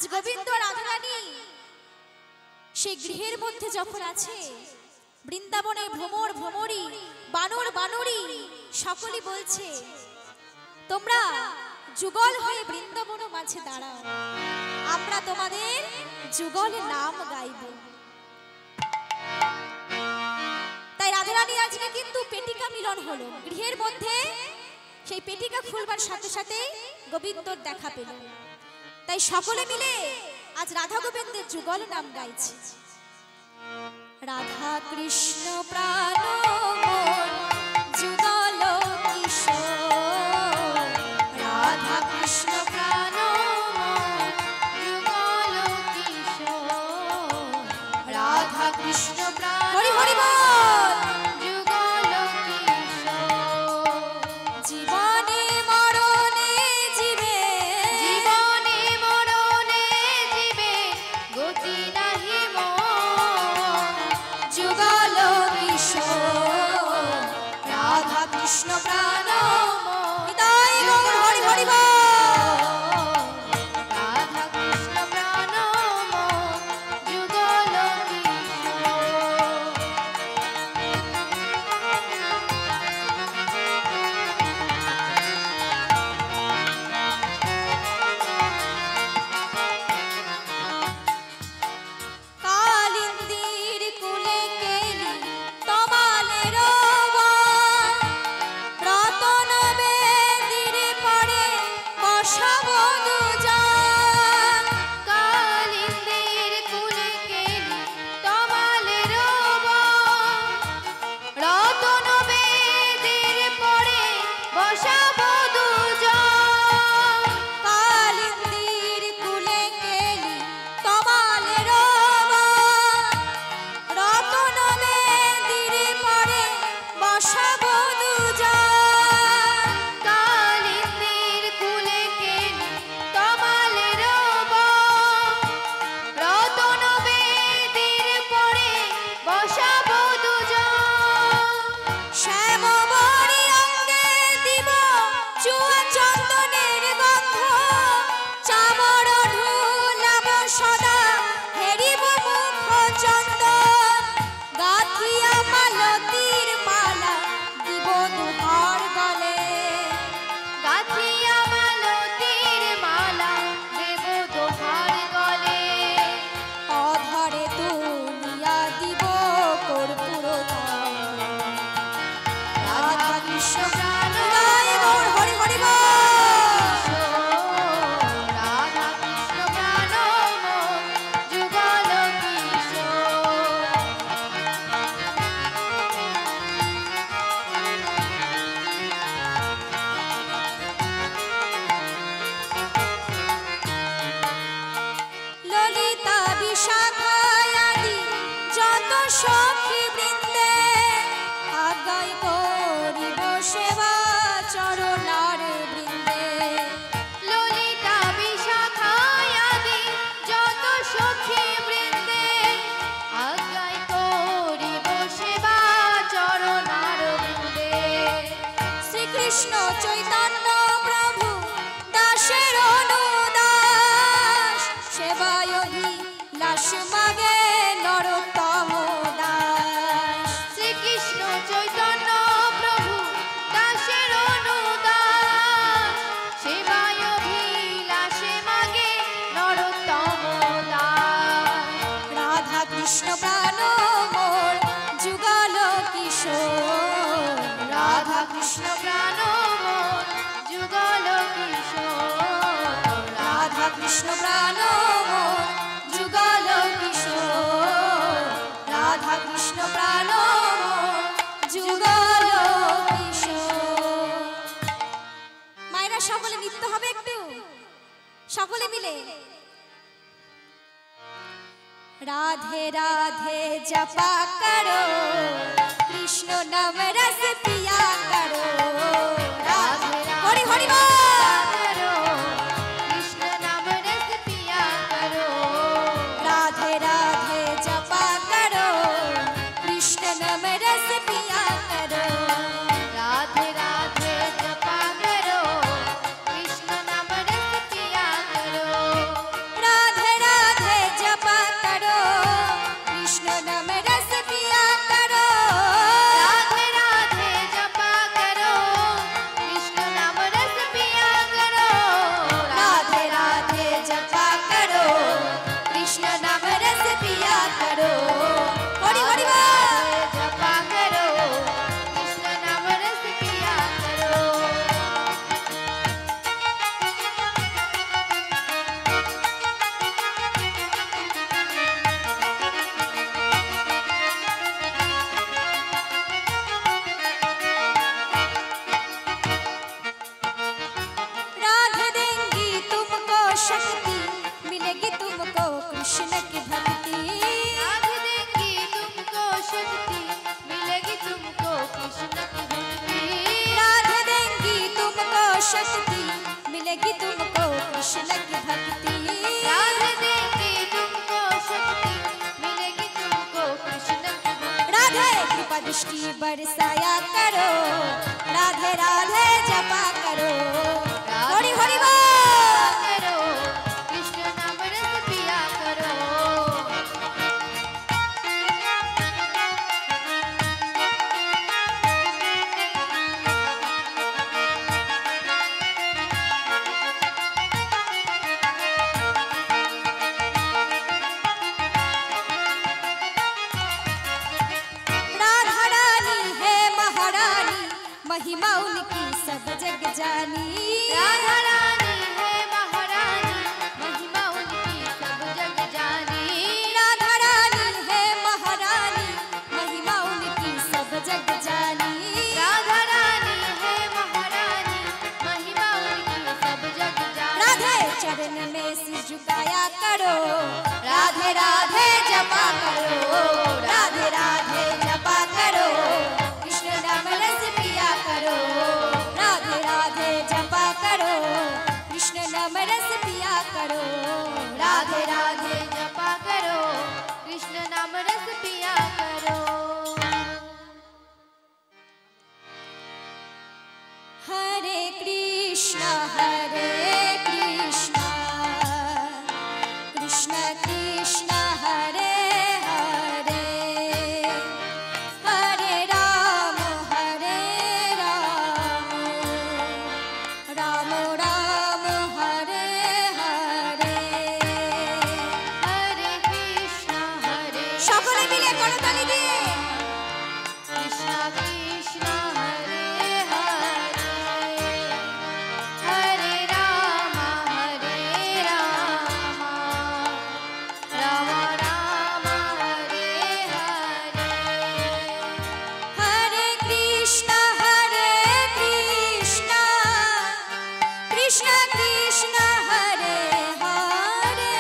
আজ গোবিন্দ রাধারানী সেই গৃহের মধ্যে যখন আছে, বৃন্দাবনে ভ্রমর ভ্রমরী, বানর বানরী সকলে বলছে তোমরা যুগল হয়ে বৃন্দাবন মাঝে দাঁড়াও, আমরা তোমাদের যুগল নাম গাইব। তাই রাধারানী আজকে কিন্তু পেটিকা মিলন হলো গৃহের মধ্যে, সেই পেটিকা খুলবার সাথে সাথে গোবিন্দর দেখা পেল। তাই সকলে মিলে আজ রাধা গোবিন্দের যুগল নাম গাইছে। রাধা কৃষ্ণ প্রাণ মন যুগল কিশোর, রাধা কৃষ্ণ প্রাণ মন যুগল কিশোর, রাধা কৃষ্ণ প্রাণ হরি হরি বল যুগল কিশোর। জীবনে মরণে জীবে, জীবনে মরণে জীবে গতি নাহি মোর, যুগল কিশোর, রাধা কৃষ্ণ প্রাণ মোর। হৃদয় গৌর হরি হরি বল, রাধা কৃষ্ণ প্রাণ মোর যুগল কালিন্দির কুলে কেলি তমালের বন, রতন বেদির পরে বসবধূ জন। কালিন্দির কুলে কেলি তমালের বন, রতন বেদির পরে বসবধূ জন। কালিন্দির কুলে কেলি তমালের বন, রতন বেদির পরে বসবধূ জন। কালিন্দির কুলে কেলি তমালের বন, রতন বেদির পরে বসবধূ জন। শ্যামবরী অঙ্গে দিব চুয়া চন্দনের গন্ধ, চামর ঢুলাব সদা হেরিব মুখ চন্দন। গাথিয়া মালতীর মালা দিব দুহার গলে, গাথিয়া মালতীর মালা দেব দুহার গলে। অধরে তুলিয়া দিব কর্পূর ধূপ, রাধা কৃষ্ণ প্রাণ হৃদয় গৌর হরি হরি বল, রাধা কৃষ্ণ প্রাণ মোর যুগল কিশোর। ললিতা বিশাখা আদি যত সখী বৃন্দে, আজ্ঞায় করিব সেবা চরণার বৃন্দে। ললিতা বিশাখা আদি যত সখী বৃন্দে, আজ্ঞায় করিব সেবা চরণার বৃন্দে। শ্রীকৃষ্ণ চৈতন্য প্রভু দাসের অনুদাস, সেবায় লাস মাগে নরোত্তম দাস। শ্রীকৃষ্ণ চৈতন্য প্রভু দাসের অনুদাস, সেবায় লাসে মাগে নরোত্তম দাস। রাধা কৃষ্ণ প্রাণ মোর যুগল কিশোর, রাধা কৃষ্ণ প্রাণ মোর যুগল কিশোর, রাধা কৃষ্ণ প্রাণ মোর যুগল কিশোর, রাধা কৃষ্ণ প্রাণ মোর যুগল কিশোর। মায়েরা সকলে নৃত্য হবে একটু, সকলে মিলে। राधे राधे जपा करो, कृष्ण नाम रस पिया करो, राधे हरि हरि करो, कृष्ण नाम रस पिया करो। राधे राधे जपा करो, कृष्ण नाम रस पिया करो, राधे राधे जपा करो, कृष्ण नाम रस पिया करो। राधे दृष्टि बरसाया करो, राधे राधे जपा करो, हरि हरि बोल करो, कृष्ण नाम रस पिया करो। महिमा उनकी सब जग जानी, राधा रानी है महारानी, महिमा उनकी सब जग जानी। राधा रानी है महारानी, महिमा उनकी सब जग जानी। राधा रानी है महारानी, महिमा उनकी सब जग जानी। राधे चरण में सिर झुकाया करो, राधे राधे जपा करो, राधे राधे जपा करो, कृष्ण नाम रस पिया करो, राधे राधे जपा करो, कृष्ण नाम रस पिया करो, राधे राधे जपा करो, कृष्ण नाम रस पिया करो। हरे कृष्ण कृष्ण कृष्ण हरे हरे, हरे राम राम राम हरे हरे। हरे कृष्ण সকলে মিলে করতালি দিয়ে कृष्ण कृष्ण हरे हरे, हरे राम राम राम हरे हरे। हरे कृष्ण कृष्ण कृष्ण हरे हरे,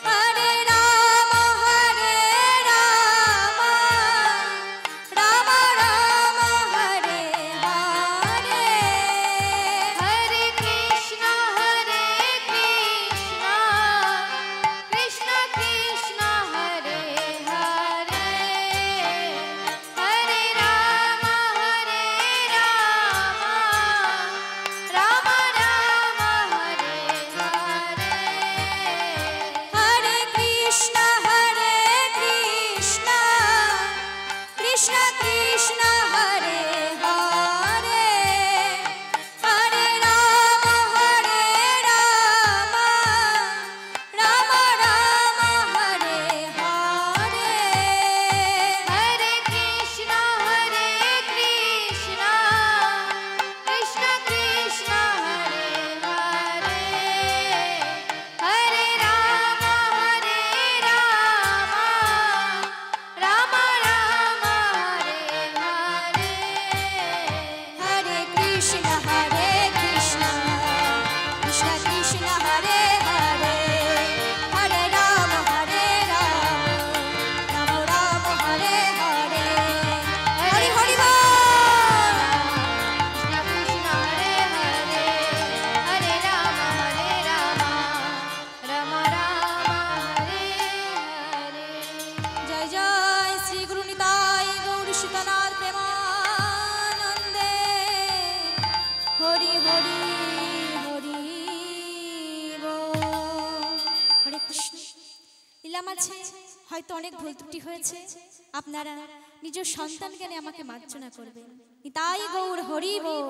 हरे राम राम राम हरे हरे। हरे कृष्ण कृष्ण कृष्ण हरे हरे, हरे राम राम राम हरे हरे। हरे कृष्ण कृष्ण कृष्ण हरे हरे, हरे राम राम राम हरे हरे। हरे कृष्ण कृष्ण कृष्ण हरे हरे, हरे राम राम हरे हरे। हरे कृष्ण कृष्ण कृष्ण हरे हरे, हरे राम राम हरे हरे, हरि हरि बोल कृष्ण हरे हरे, हरे राम राम हरे हरे। जय जय श्री गुरु निताई गौर सीतानाथ प्रेमानंदे, हरि हरि हरि बोल। हरे कृष्ण। লীলা মাঝে হয়তো অনেক ভুল ত্রুটি হয়েছে, আপনারা নিজ সন্তান জ্ঞানে আমাকে মার্জনা করবেন। নিতাই গৌর হরি বল।